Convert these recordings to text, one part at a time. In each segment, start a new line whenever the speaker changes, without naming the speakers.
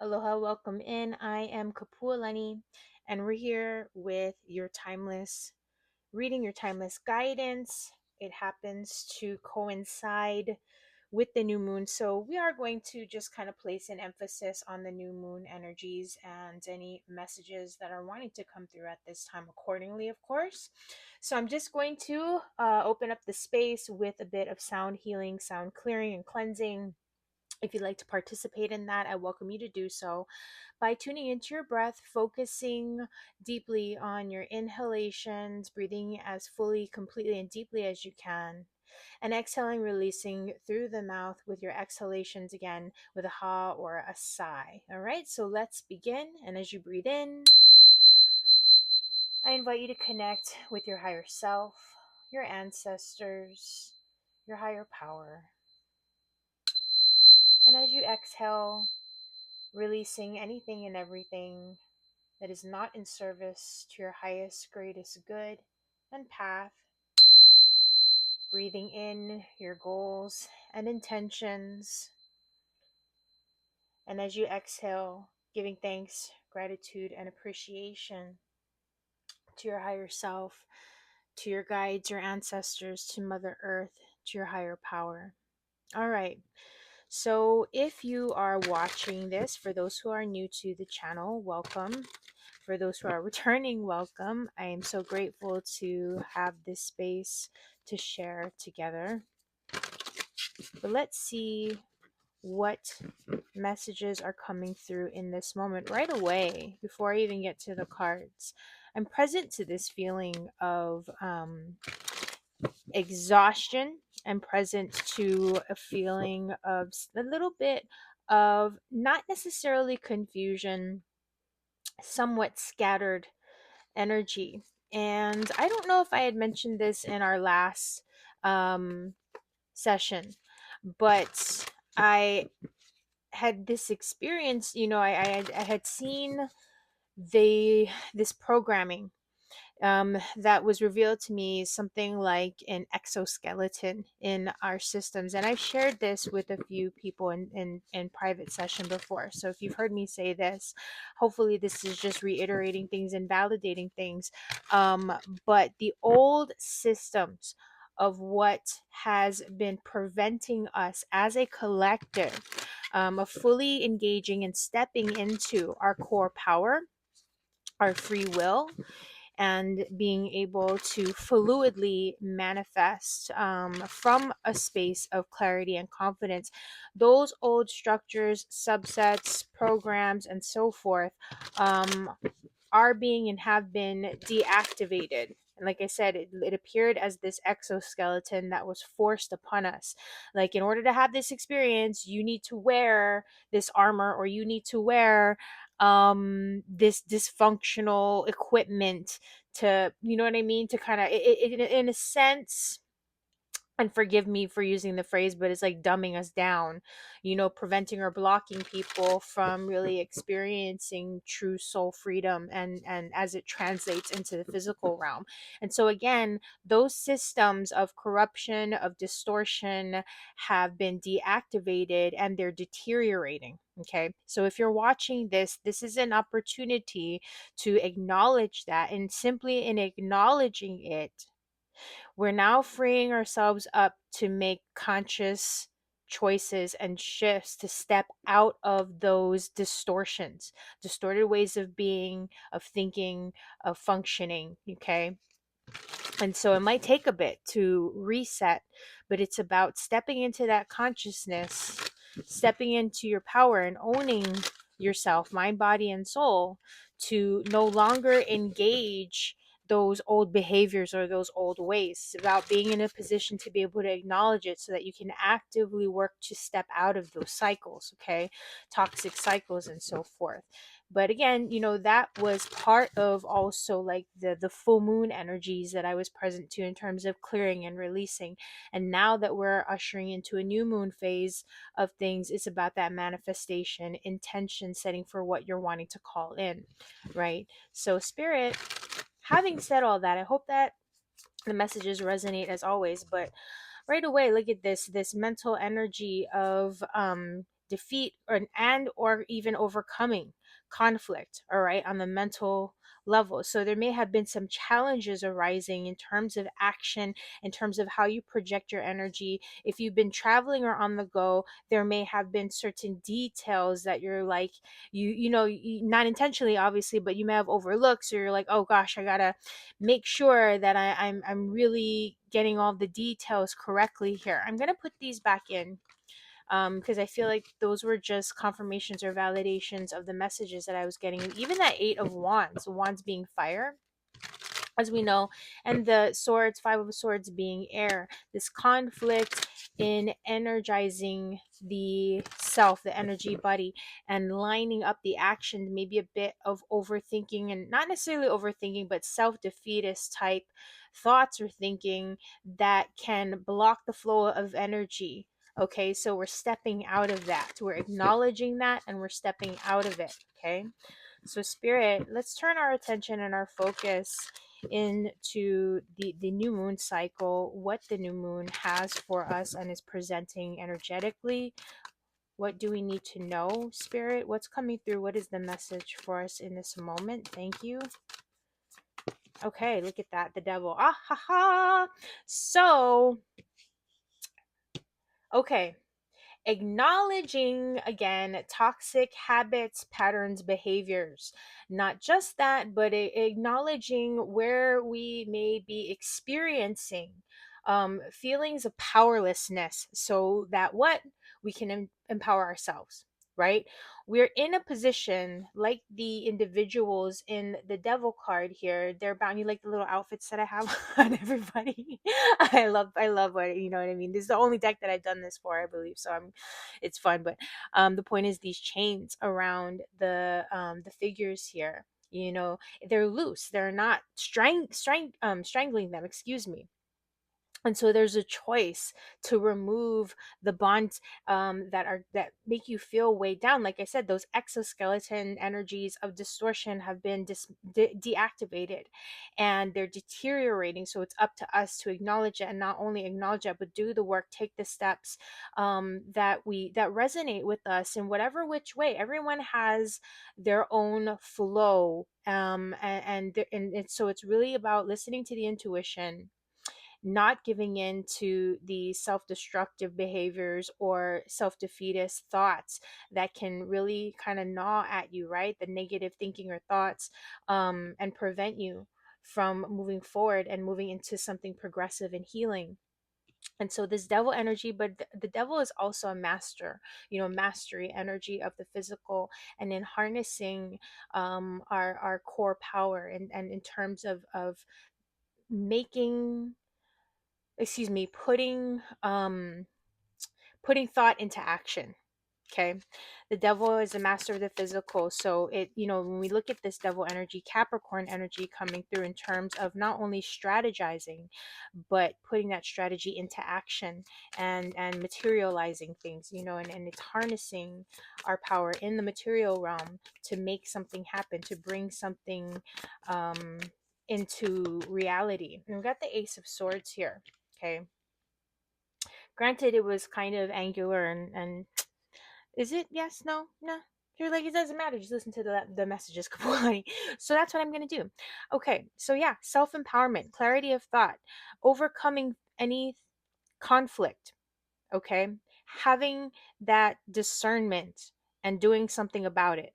Aloha, welcome in. I am Kapualani, and we're here with your timeless reading, your timeless guidance. It happens to coincide with the new moon, so we are going to just kind of place an emphasis on the new moon energies and any messages that are wanting to come through at this time accordingly, of course. So I'm just going to open up the space with a bit of sound healing, sound clearing, and cleansing. If you'd like to participate in that, I welcome you to do so by tuning into your breath, focusing deeply on your inhalations, breathing as fully, completely, and deeply as you can, and exhaling, releasing through the mouth with your exhalations again with a ha or a sigh. All right, so let's begin. And as you breathe in, I invite you to connect with your higher self, your ancestors, your higher power. And as you exhale, releasing anything and everything that is not in service to your highest, greatest good and path. Breathing in your goals and intentions. And as you exhale, giving thanks, gratitude, and appreciation to your higher self, to your guides, your ancestors, to Mother Earth, to your higher power. All right. So, if you are watching this, for those who are new to the channel, welcome. For those who are returning, welcome. I am so grateful to have this space to share together. But let's see what messages are coming through in this moment right away before I even get to the cards. I'm present to this feeling of exhaustion. I'm present to a feeling of a little bit of not necessarily confusion, somewhat scattered energy. And I don't know if I had mentioned this in our last um, session, but I had this experience. I had seen this programming that was revealed to me, something like an exoskeleton in our systems. And I've shared this with a few people in private session before. So if you've heard me say this, hopefully this is just reiterating things and validating things. But the old systems of what has been preventing us as a collective of fully engaging and stepping into our core power, our free will, and being able to fluidly manifest from a space of clarity and confidence. Those old structures, subsets, programs, and so forth are being and have been deactivated. And like I said, it appeared as this exoskeleton that was forced upon us. Like, in order to have this experience, you need to wear this armor, or you need to wear this dysfunctional equipment to, you know what I mean, to kind of, in a sense, and forgive me for using the phrase, but it's like dumbing us down, preventing or blocking people from really experiencing true soul freedom, and as it translates into the physical realm. And so again, those systems of corruption, of distortion, have been deactivated and they're deteriorating. Okay, so if you're watching this, this is an opportunity to acknowledge that, and simply in acknowledging it, we're now freeing ourselves up to make conscious choices and shifts to step out of those distortions, distorted ways of being, of thinking, of functioning. Okay. And so it might take a bit to reset, but it's about stepping into that consciousness, stepping into your power, and owning yourself, mind, body, and soul, to no longer engage those old behaviors or those old ways. It's about being in a position to be able to acknowledge it so that you can actively work to step out of those cycles, okay? Toxic cycles and so forth. But again, that was part of also like the full moon energies that I was present to in terms of clearing and releasing. And now that we're ushering into a new moon phase of things, it's about that manifestation, intention setting for what you're wanting to call in, right? So spirit, having said all that, I hope that the messages resonate as always. But right away, look at this mental energy of defeat or even overcoming conflict, all right, on the mental level. So there may have been some challenges arising in terms of action, in terms of how you project your energy. If you've been traveling or on the go, there may have been certain details that you're like, not intentionally, obviously, but you may have overlooked. So you're like, oh gosh, I gotta make sure that I'm really getting all the details correctly here. I'm gonna put these back in because I feel like those were just confirmations or validations of the messages that I was getting. Even that Eight of Wands, wands being fire, as we know, and the swords, Five of Swords being air. This conflict in energizing the self, the energy body, and lining up the action, maybe a bit of overthinking, and not necessarily overthinking, but self-defeatist type thoughts or thinking that can block the flow of energy. Okay, so we're stepping out of that. We're acknowledging that and we're stepping out of it. Okay, so Spirit, let's turn our attention and our focus into the new moon cycle, what the new moon has for us and is presenting energetically. What do we need to know, Spirit? What's coming through? What is the message for us in this moment? Thank you. Okay, look at that. The devil. Ah ha ha. So, okay. Acknowledging again toxic habits, patterns, behaviors. Not just that, but acknowledging where we may be experiencing feelings of powerlessness, so that what we can empower ourselves, right? We're in a position like the individuals in the devil card here. They're bound. You like the little outfits that I have on everybody. I love what, you know what I mean. This is the only deck that I've done this for, I believe. So it's fun. But the point is these chains around the figures here. They're loose. They're not strangling them. Excuse me. And so there's a choice to remove the bonds that make you feel weighed down. Like I said, those exoskeleton energies of distortion have been deactivated, and they're deteriorating. So it's up to us to acknowledge it, and not only acknowledge it, but do the work, take the steps that resonate with us in whatever which way. Everyone has their own flow, and so it's really about listening to the intuition, not giving in to the self-destructive behaviors or self-defeatist thoughts that can really kind of gnaw at you, right? The negative thinking or thoughts, and prevent you from moving forward and moving into something progressive and healing. And so this devil energy, but the devil is also a master, mastery energy of the physical, and in harnessing our core power, and in terms of making, excuse me, putting thought into action. Okay, the devil is a master of the physical. So when we look at this devil energy, Capricorn energy coming through in terms of not only strategizing, but putting that strategy into action, and materializing things, and it's harnessing our power in the material realm to make something happen, to bring something into reality. And we've got the Ace of Swords here. Okay, granted, it was kind of angular, and is it? Yes, no, no. You're like, it doesn't matter. Just listen to the messages, Kapualani. So that's what I'm gonna do. Okay, so yeah, self-empowerment, clarity of thought, overcoming any conflict. Okay, having that discernment and doing something about it.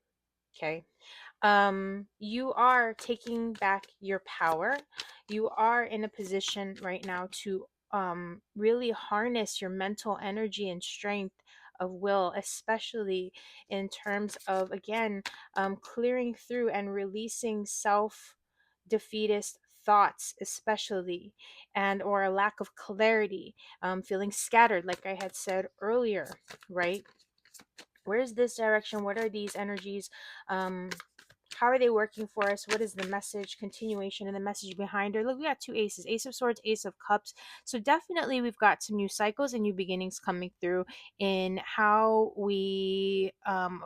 Okay, you are taking back your power. You are in a position right now to really harness your mental energy and strength of will, especially in terms of, again, clearing through and releasing self defeatist thoughts, especially, and or a lack of clarity, feeling scattered, like I had said earlier, right? Where's this direction? What are these energies? How are they working for us? What is the message, continuation, and the message behind her? Look, we got two aces: Ace of Swords, Ace of Cups. So definitely we've got some new cycles and new beginnings coming through in how we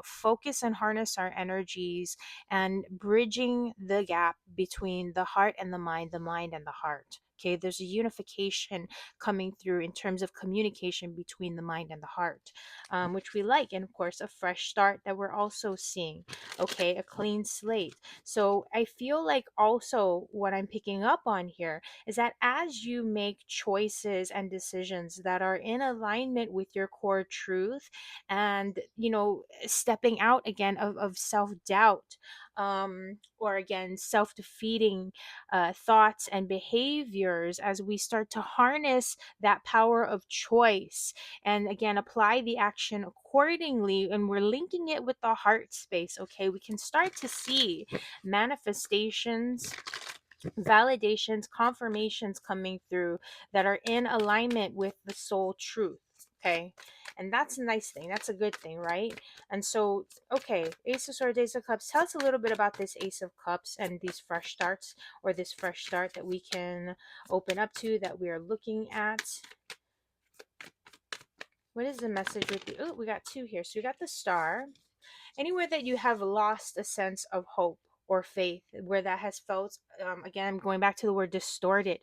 focus and harness our energies, and bridging the gap between the heart and the mind and the heart. Okay, there's a unification coming through in terms of communication between the mind and the heart, which we like. And of course, a fresh start that we're also seeing. Okay, a clean slate. So I feel like also what I'm picking up on here is that as you make choices and decisions that are in alignment with your core truth, and stepping out again of self-doubt, or again self-defeating thoughts and behaviors, as we start to harness that power of choice and again apply the action accordingly, and we're linking it with the heart space, okay, we can start to see manifestations, validations, confirmations coming through that are in alignment with the soul truth. Okay. And that's a nice thing. That's a good thing, right? And so, okay, Ace of Swords, Ace of Cups. Tell us a little bit about this Ace of Cups and these fresh starts, or this fresh start that we can open up to, that we are looking at. What is the message with the, oh, we got two here. So we got the Star. Anywhere that you have lost a sense of hope or faith, where that has felt, again, I'm going back to the word distorted.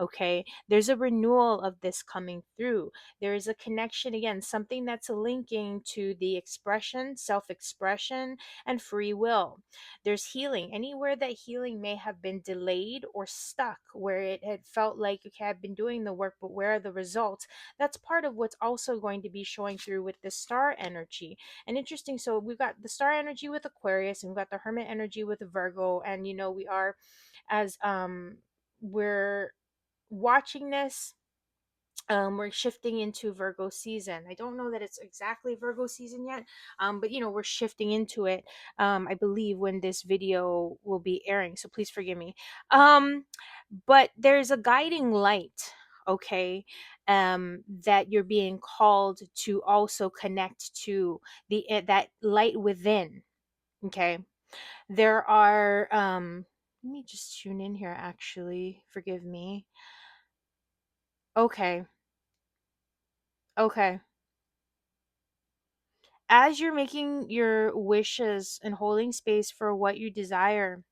Okay, there's a renewal of this coming through. There is a connection, again, something that's linking to the expression, self-expression, and free will. There's healing anywhere that healing may have been delayed or stuck, where it had felt like, okay, I've been doing the work, but where are the results? That's part of what's also going to be showing through with the Star energy. And interesting, so we've got the Star energy with Aquarius, and we've got the Hermit energy with Virgo. And we are, as we're watching this, we're shifting into Virgo season. I don't know that it's exactly Virgo season yet, but we're shifting into it, I believe, when this video will be airing, so please forgive me. But there's a guiding light, okay, that you're being called to also connect to, that light within. Okay, there are, let me just tune in here, actually, forgive me. Okay, okay, as you're making your wishes and holding space for what you desire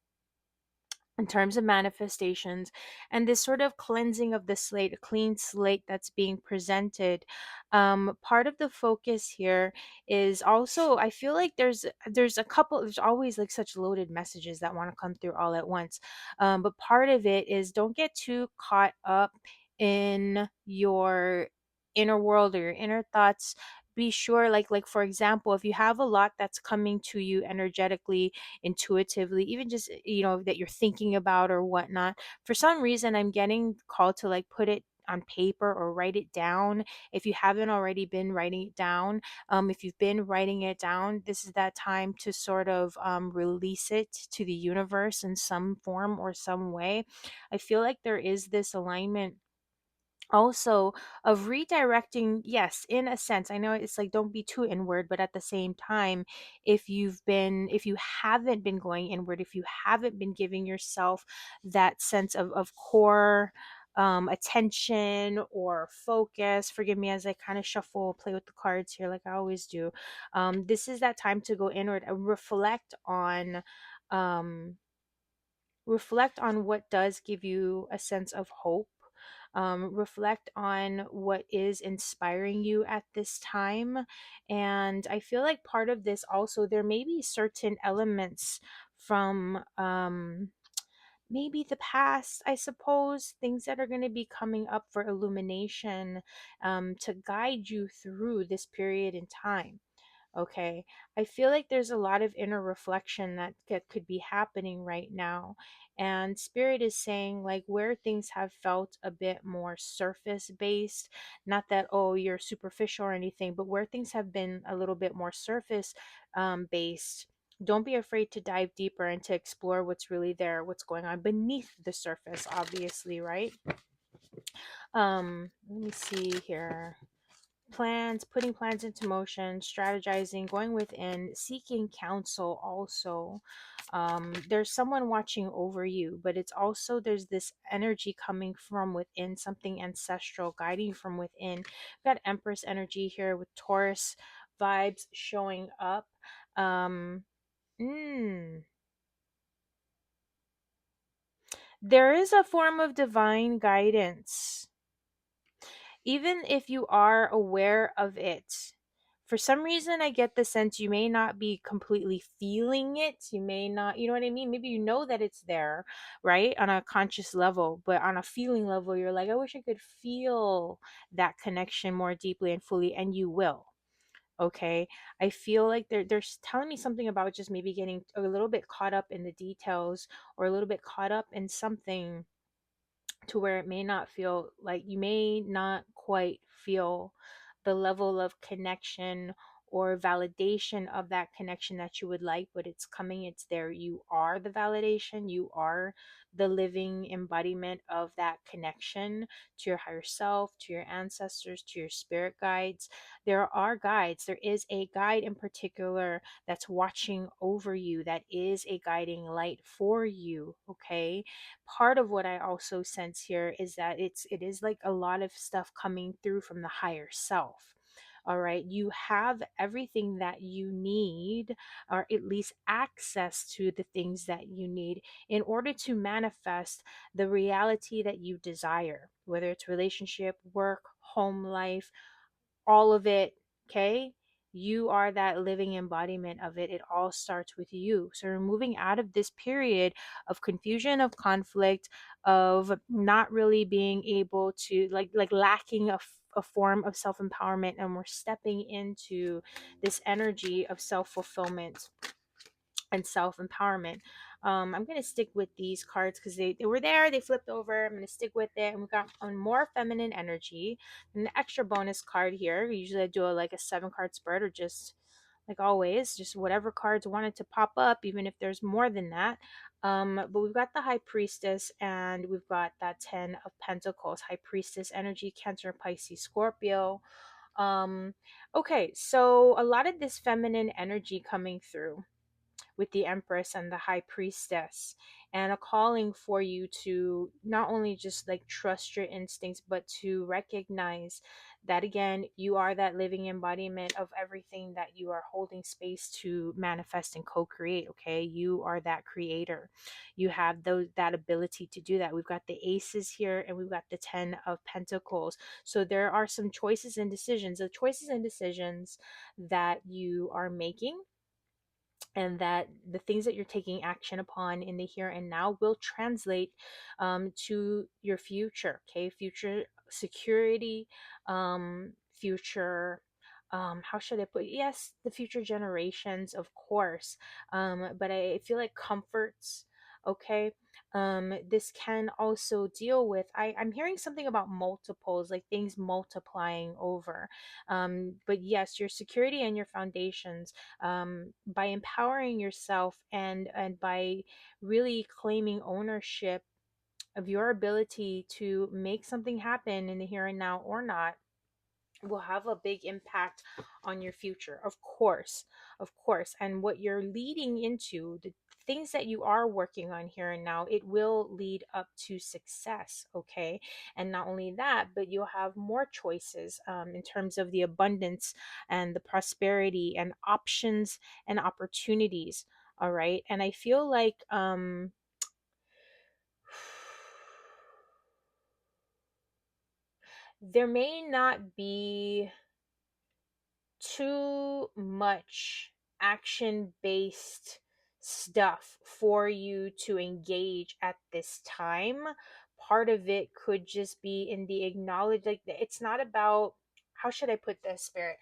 in terms of manifestations, and this sort of cleansing of the slate, a clean slate that's being presented, part of the focus here is also, I feel like there's a couple, there's always like such loaded messages that want to come through all at once, but part of it is, don't get too caught up in your inner world or your inner thoughts. Be sure, like for example, if you have a lot that's coming to you energetically, intuitively, even just that you're thinking about or whatnot, for some reason I'm getting called to like put it on paper or write it down. If you haven't already been writing it down, if you've been writing it down, this is that time to sort of release it to the universe in some form or some way. I feel like there is this alignment also of redirecting. Yes, in a sense, I know it's like, don't be too inward, but at the same time, if you haven't been going inward, if you haven't been giving yourself that sense of core attention or focus, forgive me as I kind of shuffle, play with the cards here like I always do. This is that time to go inward and um reflect on what does give you a sense of hope. Reflect on what is inspiring you at this time. And I feel like part of this also, there may be certain elements from maybe the past, I suppose, things that are going to be coming up for illumination, to guide you through this period in time. Okay, I feel like there's a lot of inner reflection that could be happening right now. And Spirit is saying, like, where things have felt a bit more surface based, not that, oh, you're superficial or anything, but where things have been a little bit more surface based. Don't be afraid to dive deeper and to explore what's really there, what's going on beneath the surface, obviously, right? Let me see here. Plans, putting plans into motion, strategizing, going within, seeking counsel also. There's someone watching over you, but it's also, there's this energy coming from within, something ancestral guiding you from within. We've got Empress energy here with Taurus vibes showing up. um mm, There is a form of divine guidance, even if you are aware of it. For some reason, I get the sense you may not be completely feeling it. You may not, you know what I mean? Maybe you know that it's there, right? On a conscious level, but on a feeling level, you're like, I wish I could feel that connection more deeply and fully, and you will. Okay. I feel like they're telling me something about just maybe getting a little bit caught up in the details, or a little bit caught up in something to where it may not feel like, you may not quite feel the level of connection or validation of that connection that you would like, but it's coming, it's there. You are the validation, you are the living embodiment of that connection to your higher self, to your ancestors, to your spirit guides. There are guides. There is a guide in particular that's watching over you, that is a guiding light for you. Okay. Part of what I also sense here is that it is like a lot of stuff coming through from the higher self. All right, you have everything that you need, or at least access to the things that you need in order to manifest the reality that you desire, whether it's relationship, work, home life, all of it. Okay, you are that living embodiment of it. It all starts with you. So we're moving out of this period of confusion, of conflict, of not really being able to, like lacking a form of self-empowerment, and we're stepping into this energy of self-fulfillment and self-empowerment. I'm going to stick with these cards because they were there, they flipped over. I'm going to stick with it, and we got a more feminine energy. And the extra bonus card here, usually I do like a 7 card spread, or just like always, just whatever cards wanted to pop up, even if there's more than that. But we've got the High Priestess, and we've got that 10 of Pentacles. High Priestess energy, Cancer, Pisces, Scorpio. um okay, so a lot of this feminine energy coming through with the Empress and the High Priestess, and a calling for you to not only just like trust your instincts, but to recognize that again, you are that living embodiment of everything that you are holding space to manifest and co-create. Okay, you are that creator. You have those, that ability to do that. We've got the Aces here, and we've got the 10 of Pentacles. So there are some choices and decisions, the choices and decisions that you are making, and that the things that you're taking action upon in the here and now will translate to your future. Okay, future security, future, how should I put it? Yes, the future generations, of course. But I feel like comforts. Okay, this can also deal with, I'm hearing something about multiples, like things multiplying over. But yes, your security and your foundations, by empowering yourself, and by really claiming ownership of your ability to make something happen in the here and now or not, will have a big impact on your future. Of course, of course. And what you're leading into, the things that you are working on here and now, it will lead up to success. Okay, and not only that, but you'll have more choices, in terms of the abundance and the prosperity and options and opportunities. All right, and I feel like there may not be too much action based stuff for you to engage at this time. Part of it could just be in the acknowledge, like it's not about, how should I put this, Spirit?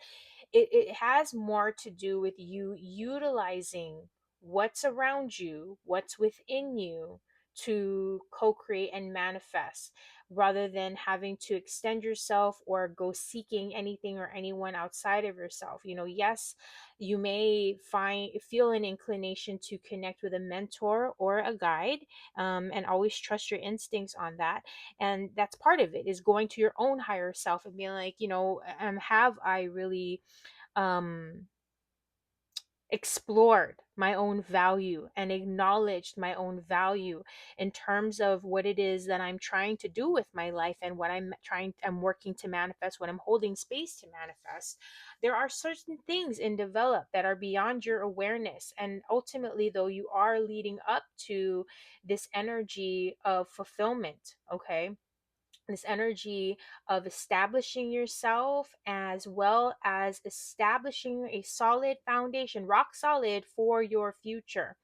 It has more to do with you utilizing what's around you, what's within you, to co-create and manifest, rather than having to extend yourself or go seeking anything or anyone outside of yourself. Yes, you may feel an inclination to connect with a mentor or a guide, and always trust your instincts on that. And that's part of it, is going to your own higher self and being like, have I really um explored my own value and acknowledged my own value in terms of what it is that I'm trying to do with my life and what I'm working to manifest, what I'm holding space to manifest. There are certain things in develop that are beyond your awareness. And ultimately, though, you are leading up to this energy of fulfillment, okay? This energy of establishing yourself as well as establishing a solid foundation, rock solid for your future.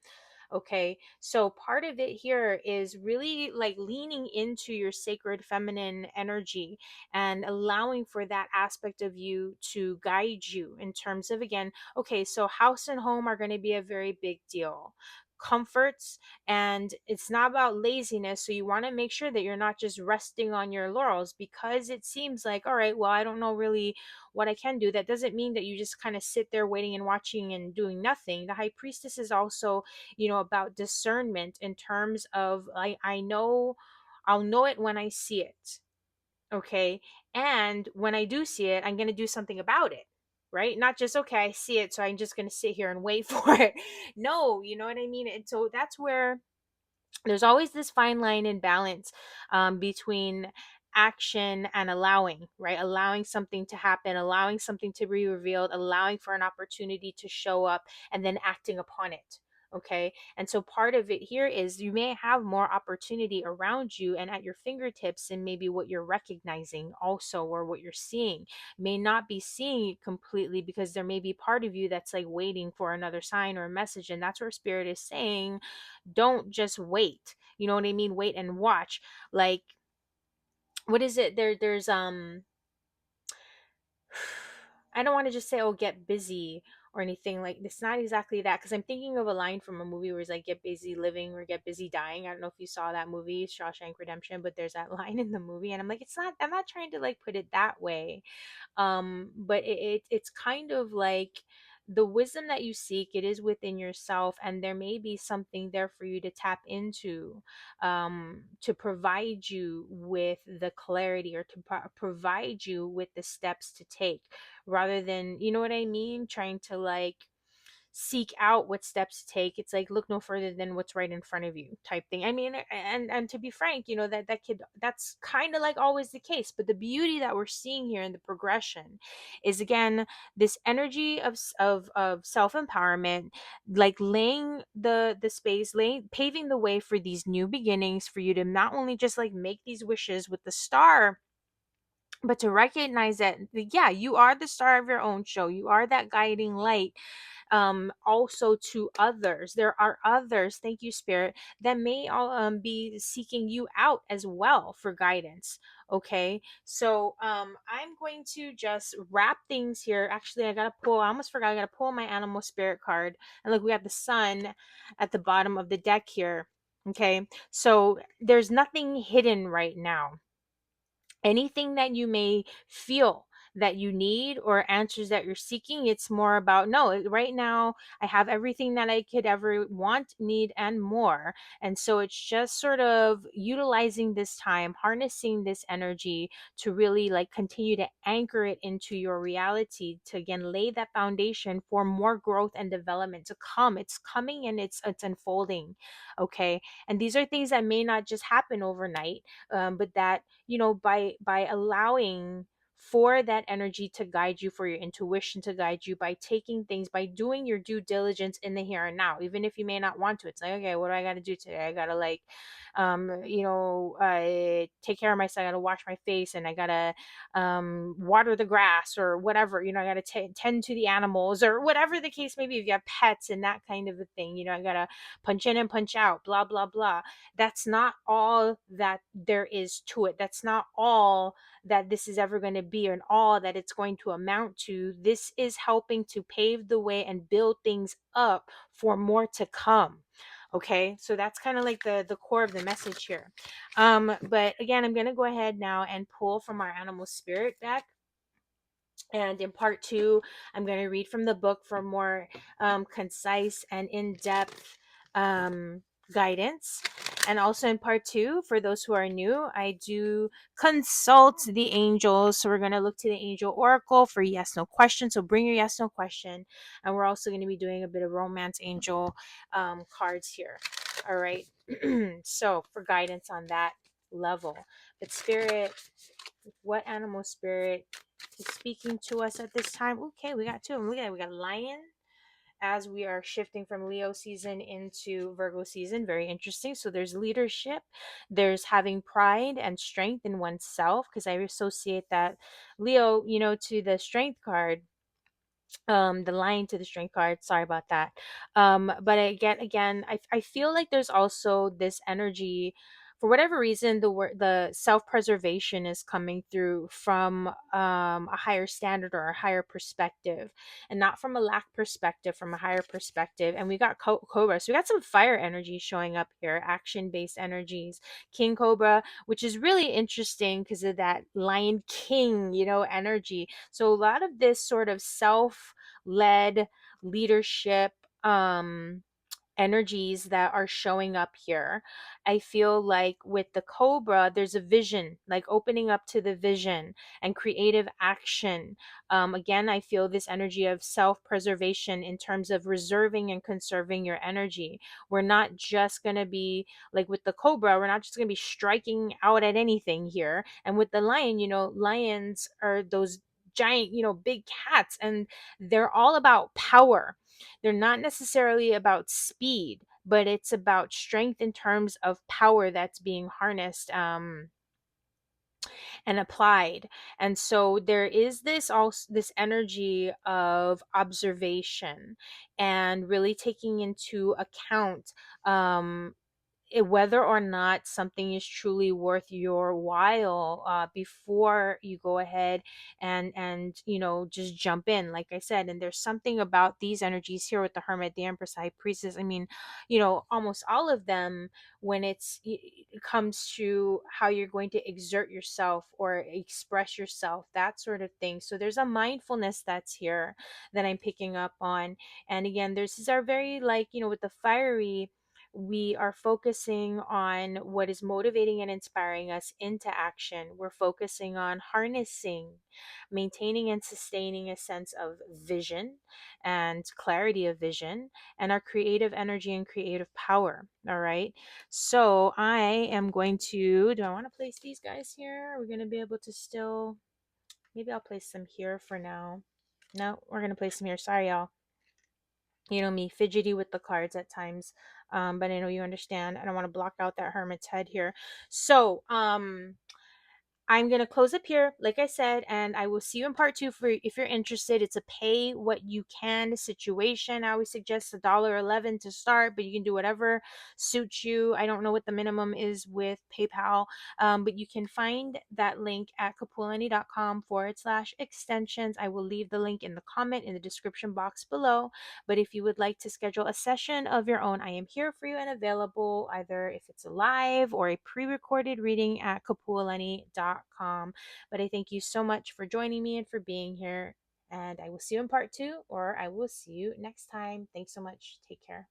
Okay, so part of it here is really like leaning into your sacred feminine energy and allowing for that aspect of you to guide you in terms of, again, okay, so house and home are going to be a very big deal. Comforts, and it's not about laziness. So you want to make sure that you're not just resting on your laurels, because it seems like, all right, well, I don't know really what I can do. That doesn't mean that you just kind of sit there waiting and watching and doing nothing. The high priestess is also, about discernment in terms of, I know, I'll know it when I see it. Okay. And when I do see it, I'm going to do something about it. Right. Not just, okay, I see it, so I'm just going to sit here and wait for it. No, you know what I mean? And so that's where there's always this fine line and balance between action and allowing, right? Allowing something to happen, allowing something to be revealed, allowing for an opportunity to show up, and then acting upon it. Okay. And so part of it here is you may have more opportunity around you and at your fingertips, and maybe what you're recognizing also, or what you're seeing may not be seeing it completely, because there may be part of you that's like waiting for another sign or a message. And that's where spirit is saying, don't just wait. You know what I mean? Wait and watch. Like, what is it? There's I don't want to just say, oh, get busy or anything. Like, it's not exactly that, because I'm thinking of a line from a movie where it's like, get busy living or get busy dying. I don't know if you saw that movie, Shawshank Redemption, but there's that line in the movie, and I'm like, I'm not trying to like put it that way. But it's kind of like the wisdom that you seek, it is within yourself, and there may be something there for you to tap into, to provide you with the clarity, or to provide you with the steps to take, rather than, you know what I mean, trying to like seek out what steps to take. It's like, look no further than what's right in front of you, type thing. I mean, and to be frank, that's kind of like always the case. But the beauty that we're seeing here in the progression is, again, this energy of self-empowerment, like laying the space, laying paving the way for these new beginnings, for you to not only just like make these wishes with the star, but to recognize that, yeah, you are the star of your own show. You are that guiding light, also to others. There are others, thank you, Spirit, that may all be seeking you out as well for guidance. Okay, so I'm going to just wrap things here. Actually, I almost forgot, I gotta pull my animal spirit card. And look, we have the sun at the bottom of the deck here. Okay, so there's nothing hidden right now. Anything that you may feel that you need, or answers that you're seeking, it's more about, no, right now I have everything that I could ever want, need, and more. And so it's just sort of utilizing this time, harnessing this energy to really like continue to anchor it into your reality, to again lay that foundation for more growth and development to come. It's coming, and it's unfolding. Okay, and these are things that may not just happen overnight, but that, by allowing for that energy to guide you, for your intuition to guide you, by taking things, by doing your due diligence in the here and now, even if you may not want to. It's like, okay, what do I got to do today? I got to like, take care of myself. I got to wash my face, and I got to water the grass, or whatever. I got to tend to the animals, or whatever the case may be. If you have pets and that kind of a thing, I got to punch in and punch out, blah blah blah. That's not all that there is to it. That's not all that this is ever going to be, and all that it's going to amount to. This is helping to pave the way and build things up for more to come. Okay, so that's kind of like the core of the message here. But again, I'm going to go ahead now and pull from our animal spirit deck. And in part two, I'm going to read from the book for more concise and in-depth guidance. And also in part two, for those who are new, I do consult the angels. So we're going to look to the angel oracle for yes, no question. So bring your yes, no question. And we're also going to be doing a bit of romance angel cards here. All right. So for guidance on that level. But spirit, what animal spirit is speaking to us at this time? Okay, we got two of them. Look at that. We got lion as we are shifting from Leo season into Virgo season. Very interesting. So there's leadership, there's having pride and strength in oneself, because I associate that Leo, to the strength card, the lion to the strength card, sorry about that. But again, I feel like there's also this energy, for whatever reason, the self-preservation is coming through from a higher standard or a higher perspective, and not from a lack perspective, from a higher perspective. And we got cobra, so we got some fire energy showing up here, action based energies, king cobra, which is really interesting because of that lion king, energy. So a lot of this sort of self-led leadership um energies that are showing up here. I feel like with the cobra, there's a vision, like opening up to the vision and creative action. Again, I feel this energy of self preservation in terms of reserving and conserving your energy. We're not just going to be like with the cobra, we're not just going to be striking out at anything here. And with the lion, lions are those giant, big cats, and they're all about power. They're not necessarily about speed, but it's about strength in terms of power that's being harnessed and applied. And so there is this energy of observation and really taking into account whether or not something is truly worth your while, before you go ahead and just jump in, like I said. And there's something about these energies here with the hermit, the empress, high priestess. I mean, almost all of them, when it comes to how you're going to exert yourself or express yourself, that sort of thing. So there's a mindfulness that's here that I'm picking up on. And again, there's these are very, like, with the fiery, we are focusing on what is motivating and inspiring us into action. We're focusing on harnessing, maintaining, and sustaining a sense of vision and clarity of vision, and our creative energy and creative power. All right. So I am going to, do I want to place these guys here? Are we going to be able to still, maybe I'll place them here for now. No, we're going to place them here. Sorry, y'all. Me fidgety with the cards at times, but I know you understand. I don't want to block out that hermit's head here. So I'm going to close up here, like I said, and I will see you in part two for if you're interested. It's a pay what you can situation. I always suggest $1.11 to start, but you can do whatever suits you. I don't know what the minimum is with PayPal, but you can find that link at kapualani.com/extensions. I will leave the link in the comment in the description box below. But if you would like to schedule a session of your own, I am here for you and available, either if it's a live or a pre-recorded reading at kapualani.com. But I thank you so much for joining me and for being here. And I will see you in part two, or I will see you next time. Thanks so much. Take care.